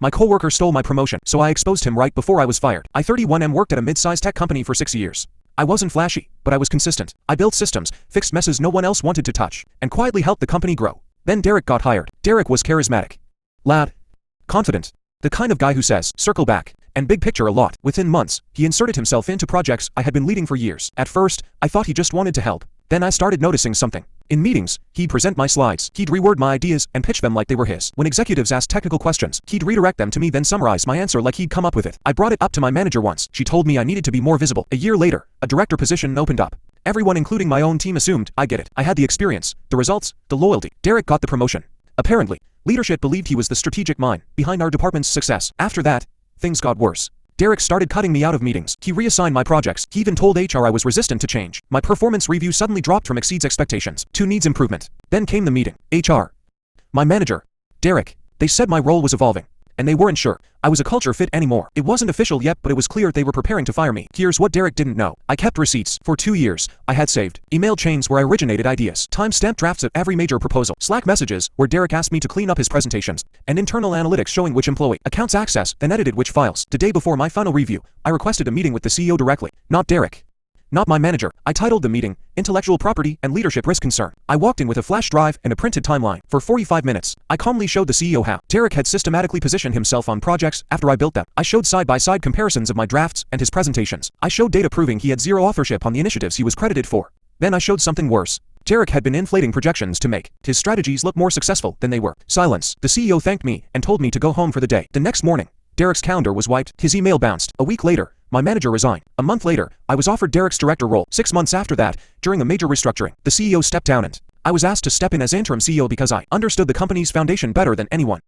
My coworker stole my promotion, so I exposed him right before I was fired. I 31 worked at a mid-sized tech company for 6 years. I wasn't flashy, but I was consistent. I built systems, fixed messes no one else wanted to touch, and quietly helped the company grow. Then Derek got hired. Derek was charismatic, loud, confident, the kind of guy who says, circle back, and big picture a lot. Within months, he inserted himself into projects I had been leading for years. At first, I thought he just wanted to help. Then I started noticing something. In meetings, he'd present my slides, he'd reword my ideas and pitch them like they were his. When executives asked technical questions, he'd redirect them to me then summarize my answer like he'd come up with it. I brought it up to my manager once. She told me I needed to be more visible. A year later, a director position opened up. Everyone including my own team assumed I get it. I had the experience, the results, the loyalty. Derek got the promotion. Apparently, leadership believed he was the strategic mind behind our department's success. After that, things got worse. Derek started cutting me out of meetings. He reassigned my projects. He even told HR I was resistant to change. My performance review suddenly dropped from exceeds expectations to needs improvement. Then came the meeting. HR. My manager. Derek. They said my role was evolving, and they weren't sure I was a culture fit anymore. It wasn't official yet, but it was clear they were preparing to fire me. Here's what Derek didn't know. I kept receipts. For 2 years, I had saved email chains where I originated ideas, time-stamped drafts of every major proposal, Slack messages where Derek asked me to clean up his presentations, and internal analytics showing which employee accounts access and edited which files. The day before my final review, I requested a meeting with the CEO directly, not Derek. Not my manager. I titled the meeting, Intellectual Property and Leadership Risk Concern. I walked in with a flash drive and a printed timeline. For 45 minutes, I calmly showed the CEO how Derek had systematically positioned himself on projects after I built them. I showed side-by-side comparisons of my drafts and his presentations. I showed data proving he had zero authorship on the initiatives he was credited for. Then I showed something worse. Derek had been inflating projections to make his strategies look more successful than they were. Silence. The CEO thanked me and told me to go home for the day. The next morning, Derek's calendar was wiped. His email bounced. A week later, my manager resigned. A month later, I was offered Derek's director role. 6 months after that, during a major restructuring, the CEO stepped down and I was asked to step in as interim CEO because I understood the company's foundation better than anyone.